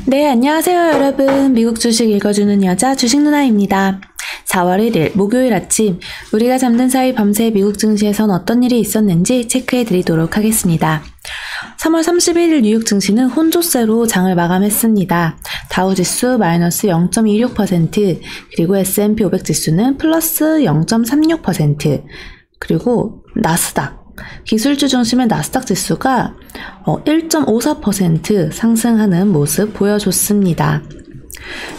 네, 안녕하세요, 여러분. 미국 주식 읽어주는 여자 주식 누나입니다. 4월 1일 목요일 아침, 우리가 잠든 사이 밤새 미국 증시에선 어떤 일이 있었는지 체크해 드리도록 하겠습니다. 3월 31일 뉴욕 증시는 혼조세로 장을 마감했습니다. 다우지수 마이너스 0.26%, 그리고 S&P 500 지수는 플러스 0.36%, 그리고 나스닥, 기술주 중심의 나스닥 지수가 1.54% 상승하는 모습 보여줬습니다.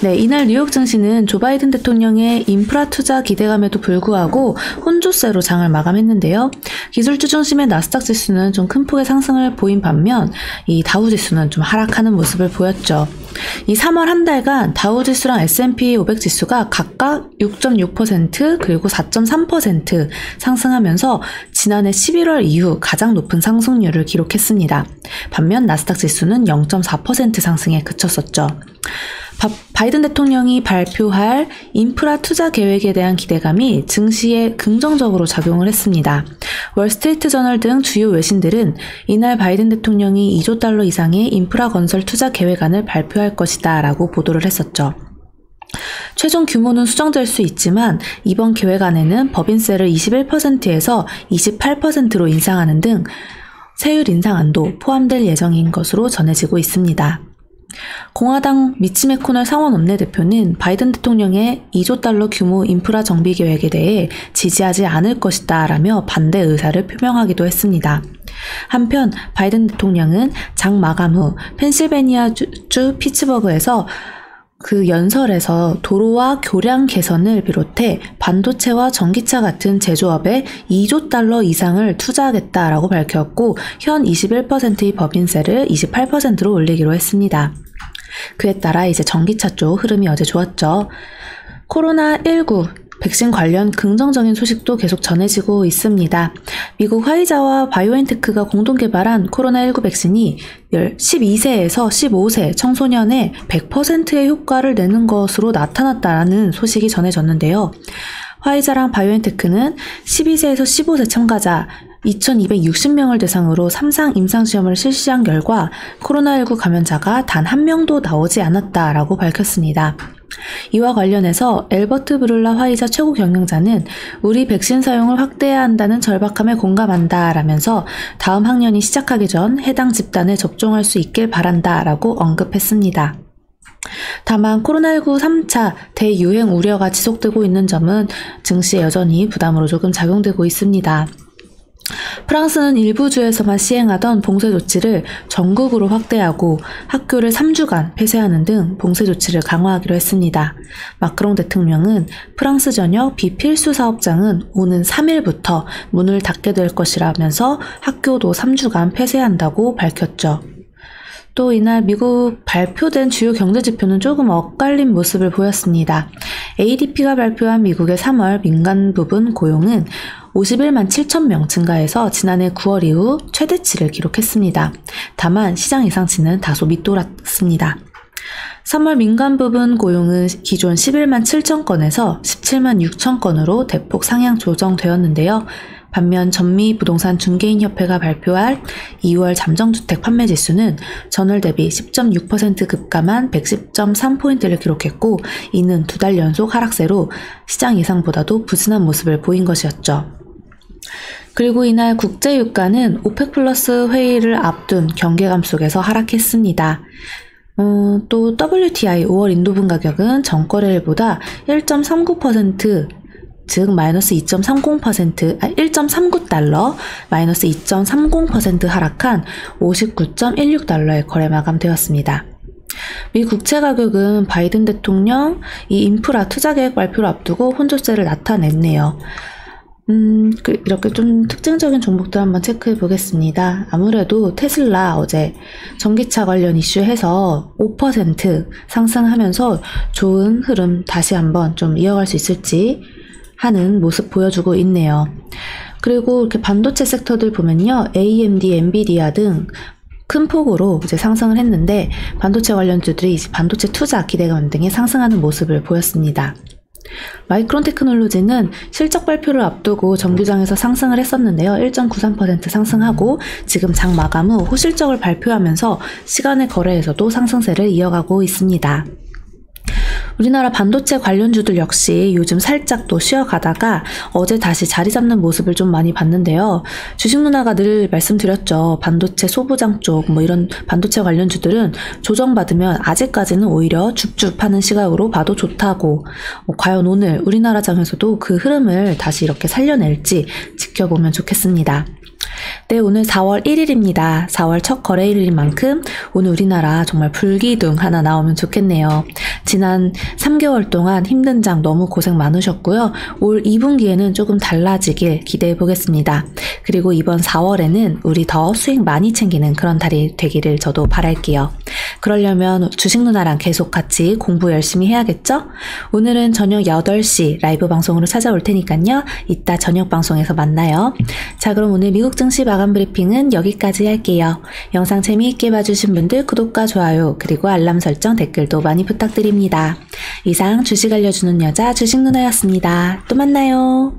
네, 이날 뉴욕 증시는 조 바이든 대통령의 인프라 투자 기대감에도 불구하고 혼조세로 장을 마감했는데요. 기술주 중심의 나스닥 지수는 좀 큰 폭의 상승을 보인 반면 이 다우 지수는 좀 하락하는 모습을 보였죠. 이 3월 한 달간 다우 지수랑 S&P 500 지수가 각각 6.6% 그리고 4.3% 상승하면서 지난해 11월 이후 가장 높은 상승률을 기록했습니다. 반면 나스닥 지수는 0.4% 상승에 그쳤었죠. 바이든 대통령이 발표할 인프라 투자 계획에 대한 기대감이 증시에 긍정적으로 작용을 했습니다. 월스트리트 저널 등 주요 외신들은 이날 바이든 대통령이 2조 달러 이상의 인프라 건설 투자 계획안을 발표할 것이다 라고 보도를 했었죠. 최종 규모는 수정될 수 있지만 이번 계획안에는 법인세를 21%에서 28%로 인상하는 등 세율 인상안도 포함될 예정인 것으로 전해지고 있습니다. 공화당 미치 메코넬 상원 원내대표는 바이든 대통령의 2조 달러 규모 인프라 정비 계획에 대해 지지하지 않을 것이다 라며 반대 의사를 표명하기도 했습니다. 한편 바이든 대통령은 장 마감 후 펜실베니아주 피츠버그에서 그 연설에서 도로와 교량 개선을 비롯해 반도체와 전기차 같은 제조업에 2조 달러 이상을 투자하겠다라고 밝혔고 현 21%의 법인세를 28%로 올리기로 했습니다. 그에 따라 이제 전기차 쪽 흐름이 어제 좋았죠. 코로나19 백신 관련 긍정적인 소식도 계속 전해지고 있습니다. 미국 화이자와 바이오엔테크가 공동 개발한 코로나19 백신이 12세에서 15세 청소년의 100%의 효과를 내는 것으로 나타났다는 소식이 전해졌는데요. 화이자랑 바이오엔테크는 12세에서 15세 참가자 2,260명을 대상으로 3상 임상시험을 실시한 결과 코로나19 감염자가 단 한 명도 나오지 않았다라고 밝혔습니다. 이와 관련해서 엘버트 브룰라 화이자 최고 경영자는 우리 백신 사용을 확대해야 한다는 절박함에 공감한다 라면서 다음 학년이 시작하기 전 해당 집단에 접종할 수 있길 바란다 라고 언급했습니다. 다만 코로나19 3차 대유행 우려가 지속되고 있는 점은 증시에 여전히 부담으로 조금 작용되고 있습니다. 프랑스는 일부 주에서만 시행하던 봉쇄 조치를 전국으로 확대하고 학교를 3주간 폐쇄하는 등 봉쇄 조치를 강화하기로 했습니다. 마크롱 대통령은 프랑스 전역 비필수 사업장은 오는 3일부터 문을 닫게 될 것이라면서 학교도 3주간 폐쇄한다고 밝혔죠. 또 이날 미국 발표된 주요 경제지표는 조금 엇갈린 모습을 보였습니다. ADP가 발표한 미국의 3월 민간 부분 고용은 51만 7천 명 증가해서 지난해 9월 이후 최대치를 기록했습니다. 다만 시장 예상치는 다소 밑돌았습니다. 3월 민간 부분 고용은 기존 11만 7천 건에서 17만 6천 건으로 대폭 상향 조정되었는데요. 반면 전미부동산 중개인협회가 발표할 2월 잠정주택 판매 지수는 전월 대비 10.6% 급감한 110.3포인트를 기록했고 이는 두 달 연속 하락세로 시장 예상보다도 부진한 모습을 보인 것이었죠. 그리고 이날 국제유가는 오펙 플러스 회의를 앞둔 경계감 속에서 하락했습니다. 또 WTI 5월 인도분 가격은 전거래일보다 1.39% 즉 마이너스 1.39달러, 마이너스 2.30% 하락한 59.16달러에 거래 마감되었습니다. 미 국채 가격은 바이든 대통령 이 인프라 투자 계획 발표를 앞두고 혼조세를 나타냈네요. 이렇게 좀 특징적인 종목들 한번 체크해 보겠습니다. 아무래도 테슬라 어제 전기차 관련 이슈해서 5% 상승하면서 좋은 흐름 다시 한번 좀 이어갈 수 있을지 하는 모습 보여주고 있네요. 그리고 이렇게 반도체 섹터들 보면요. AMD, 엔비디아 등 큰 폭으로 이제 상승을 했는데 반도체 관련주들이 이제 반도체 투자 기대감 등에 상승하는 모습을 보였습니다. 마이크론 테크놀로지는 실적 발표를 앞두고 정규장에서 상승을 했었는데요. 1.93% 상승하고 지금 장 마감 후 호실적을 발표하면서 시간의 거래에서도 상승세를 이어가고 있습니다. 우리나라 반도체 관련주들 역시 요즘 살짝 또 쉬어가다가 어제 다시 자리 잡는 모습을 좀 많이 봤는데요. 주식 누나가 늘 말씀드렸죠. 반도체 소부장 쪽 이런 반도체 관련주들은 조정받으면 아직까지는 오히려 줍줍하는 시각으로 봐도 좋다고, 과연 오늘 우리나라 장에서도 그 흐름을 다시 이렇게 살려낼지 지켜보면 좋겠습니다. 네, 오늘 4월 1일입니다. 4월 첫 거래일인 만큼 오늘 우리나라 정말 불기둥 하나 나오면 좋겠네요. 지난 3개월 동안 힘든 장 너무 고생 많으셨고요. 올 2분기에는 조금 달라지길 기대해 보겠습니다. 그리고 이번 4월에는 우리 더 수익 많이 챙기는 그런 달이 되기를 저도 바랄게요. 그러려면 주식 누나랑 계속 같이 공부 열심히 해야겠죠? 오늘은 저녁 8시 라이브 방송으로 찾아올 테니까요. 이따 저녁 방송에서 만나요. 자, 그럼 오늘 미국 증시 마감 브리핑은 여기까지 할게요. 영상 재미있게 봐주신 분들 구독과 좋아요 그리고 알람 설정 댓글도 많이 부탁드립니다. 이상 주식 알려주는 여자 주식 누나였습니다. 또 만나요.